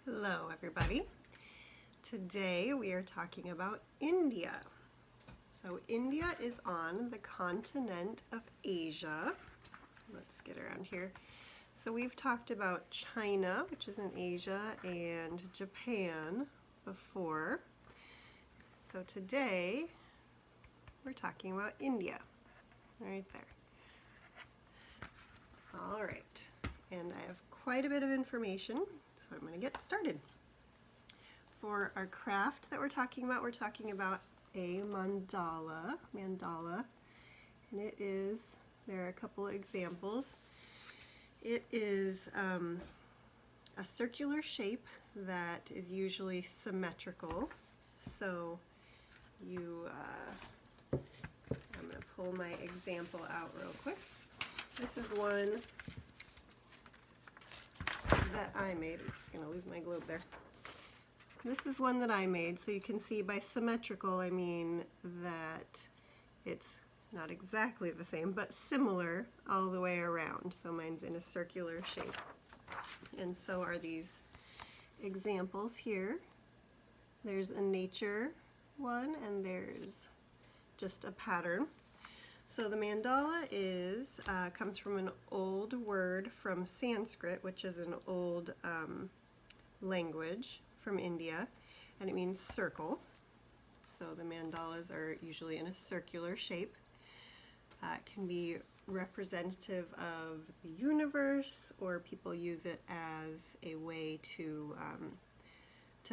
Hello everybody. Today we are talking about India. So India is on the continent of Asia. Let's get around here. So we've talked about China, which is in Asia, and Japan before. So today we're talking about India, right there. All right, and I have quite a bit of information, so I'm going to get started. For our craft that we're talking about a mandala, and it is, there are a couple of examples. It is a circular shape that is usually symmetrical. So you, I'm going to pull my example out real quick. This is one that I made. I'm just going to lose my globe there. This is one that I made, so you can see by symmetrical I mean that it's not exactly the same, but similar all the way around. So mine's in a circular shape. And so are these examples here. There's a nature one, and there's just a pattern. So the mandala is comes from an old word from Sanskrit, which is an old language from India, and it means circle. So the mandalas are usually in a circular shape. It can be representative of the universe, or people use it as a way to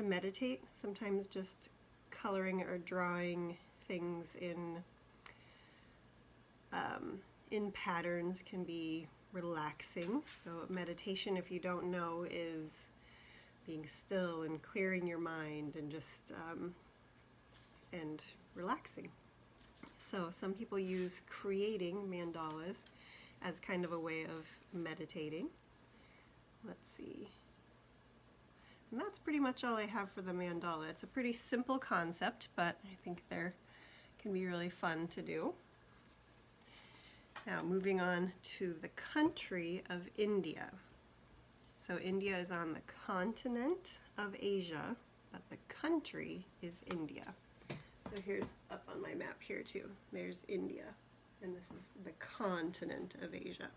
meditate. Sometimes just coloring or drawing things in patterns can be relaxing. So meditation, if you don't know, is being still and clearing your mind and just and relaxing. So some people use creating mandalas as kind of a way of meditating. Let's see. And that's pretty much all I have for the mandala. It's a pretty simple concept, but I think they can be really fun to do. Now moving on to the country of India. So India is on the continent of Asia, but the country is India. So here's up on my map here too. There's India, and this is the continent of Asia.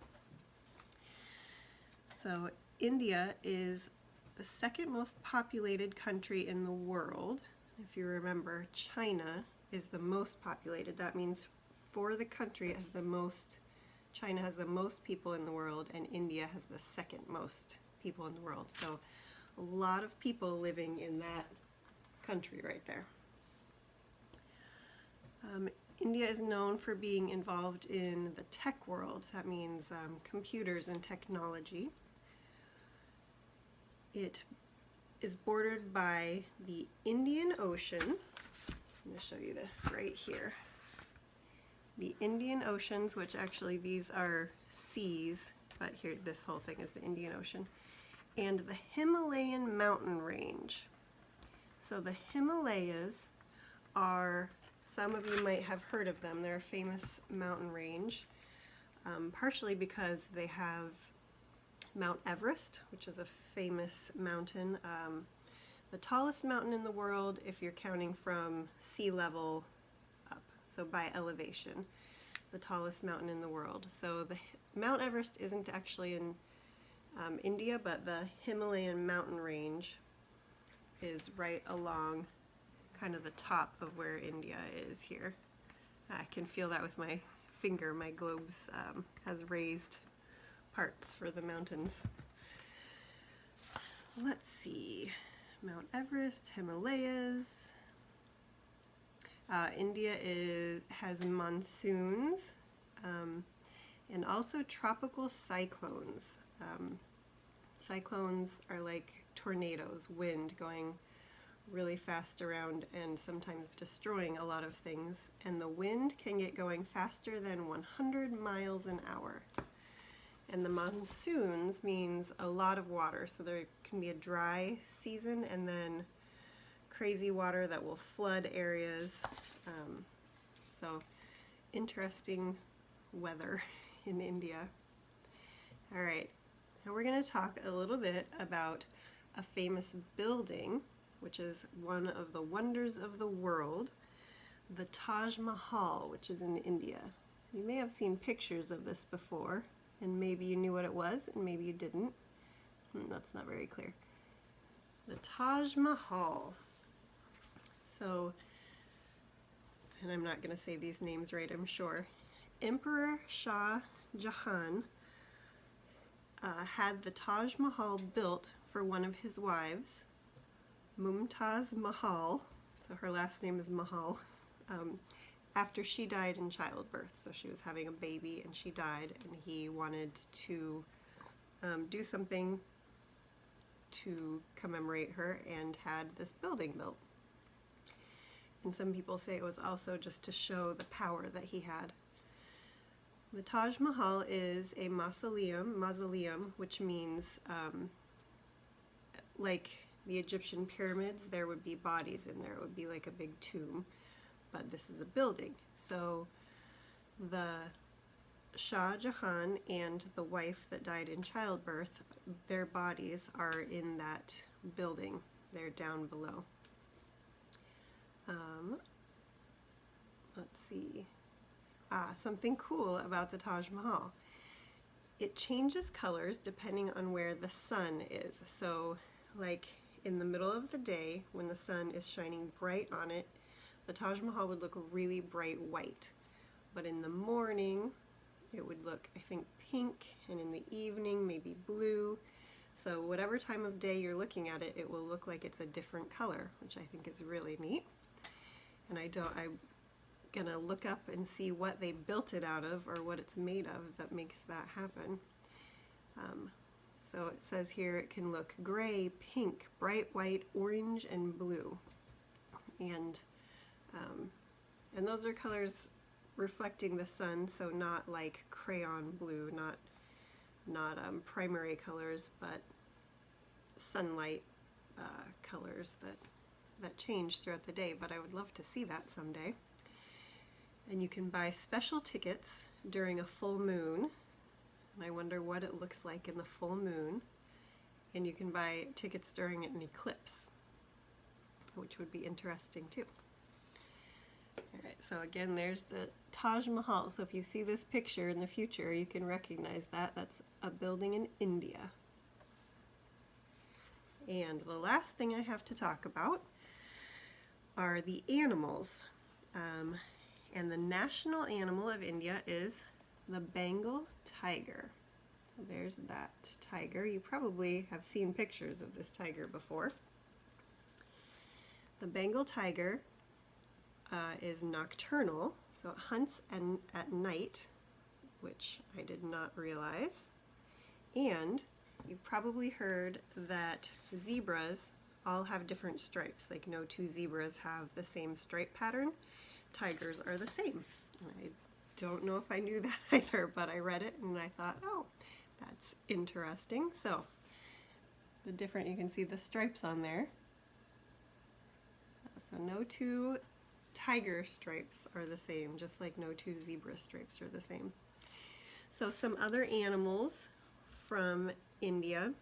So India is the second most populated country in the world. If you remember, China is the most populated. That means for the country it has the most, China has the most people in the world, and India has the second most people in the world. So a lot of people living in that country right there. India is known for being involved in the tech world. That means computers and technology. It is bordered by the Indian Ocean. I'm going to show you this right here. The Indian Oceans, which actually these are seas, but here this whole thing is the Indian Ocean, and the Himalayan mountain range. So the Himalayas are, some of you might have heard of them, they're a famous mountain range, partially because they have Mount Everest, which is a famous mountain, the tallest mountain in the world if you're counting from sea level up, so by elevation, the tallest mountain in the world. So the Mount Everest isn't actually in India, but the Himalayan mountain range is right along kind of the top of where India is here. I can feel that with my finger. My globes has raised parts for the mountains. Let's see. Mount Everest, Himalayas. India has monsoons and also tropical cyclones. Cyclones are like tornadoes, wind going really fast around and sometimes destroying a lot of things. And the wind can get going faster than 100 miles an hour. And the monsoons means a lot of water. So there can be a dry season and then crazy water that will flood areas. So interesting weather in India. All right, now we're going to talk a little bit about a famous building, which is one of the wonders of the world, the Taj Mahal, which is in India. You may have seen pictures of this before, and maybe you knew what it was, and maybe you didn't. That's not very clear. The Taj Mahal. So, and I'm not going to say these names right, I'm sure. Emperor Shah Jahan had the Taj Mahal built for one of his wives, Mumtaz Mahal, so her last name is Mahal, after she died in childbirth. So she was having a baby and she died, and he wanted to do something to commemorate her and had this building built. And some people say it was also just to show the power that he had. The Taj Mahal is a mausoleum, which means like the Egyptian pyramids, there would be bodies in there. It would be like a big tomb, but this is a building. So the Shah Jahan and the wife that died in childbirth, their bodies are in that building. They're down below. Let's see. Something cool about the Taj Mahal. It changes colors depending on where the sun is. So like in the middle of the day when the sun is shining bright on it, the Taj Mahal would look really bright white. But in the morning it would look, I think, pink, and in the evening maybe blue. So whatever time of day you're looking at it, it will look like it's a different color, which I think is really neat. And I'm gonna look up and see what they built it out of or what it's made of that makes that happen. So it says here it can look gray, pink, bright white, orange, and blue. And those are colors reflecting the sun, so not like crayon blue, not primary colors, but sunlight colors that change throughout the day. But I would love to see that someday. And you can buy special tickets during a full moon, and I wonder what it looks like in the full moon. And you can buy tickets during an eclipse, which would be interesting too. Alright, so again, there's the Taj Mahal. So if you see this picture in the future, you can recognize that. That's a building in India. And the last thing I have to talk about are the animals. And the national animal of India is the Bengal tiger. There's that tiger. You probably have seen pictures of this tiger before. The Bengal tiger is nocturnal, so it hunts at night, which I did not realize. And you've probably heard that zebras all have different stripes, like no two zebras have the same stripe pattern. Tigers are the same. I don't know if I knew that either, but I read it and I thought, oh, that's interesting. So you can see the stripes on there. So no two tiger stripes are the same, just like no two zebra stripes are the same. So some other animals from India,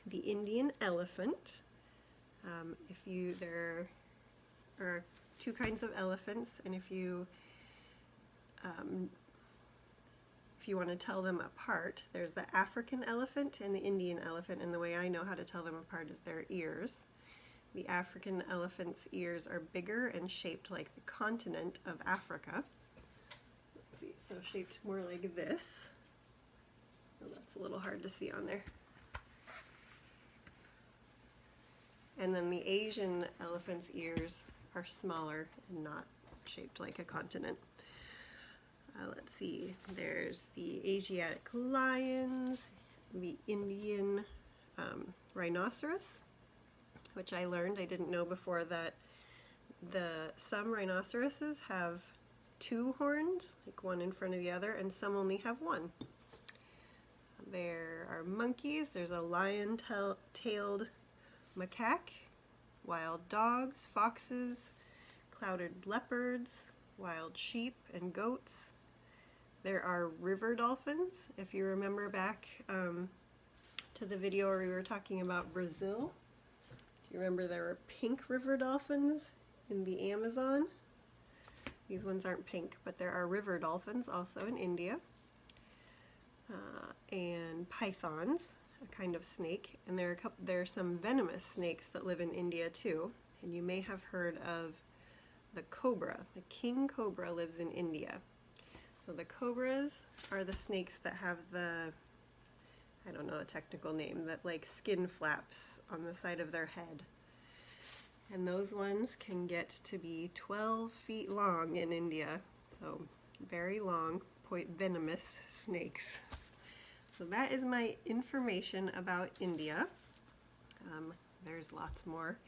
the Indian elephant. There are two kinds of elephants, and if you want to tell them apart, there's the African elephant and the Indian elephant, and the way I know how to tell them apart is their ears. The African elephant's ears are bigger and shaped like the continent of Africa. Let's see, so shaped more like this. Oh, that's a little hard to see on there. And then the Asian elephant's ears are smaller and not shaped like a continent. Let's see, there's the Asiatic lions, the Indian rhinoceros, which I learned, I didn't know before, that some rhinoceroses have two horns, like one in front of the other, and some only have one. There are monkeys, there's a lion-tailed macaque, wild dogs, foxes, clouded leopards, wild sheep and goats. There are river dolphins. If you remember back to the video where we were talking about Brazil, You remember there were pink river dolphins in the Amazon. These ones aren't pink, but there are river dolphins also in India. And pythons, a kind of snake, and there are some venomous snakes that live in India too. And you may have heard of the cobra. The king cobra lives in India. So the cobras are the snakes that have the, I don't know a technical name, that like skin flaps on the side of their head. And those ones can get to be 12 feet long in India. So very long, venomous snakes. So that is my information about India. There's lots more,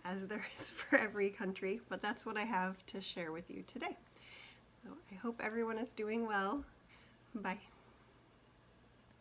as there is for every country, but that's what I have to share with you today. So I hope everyone is doing well. Bye.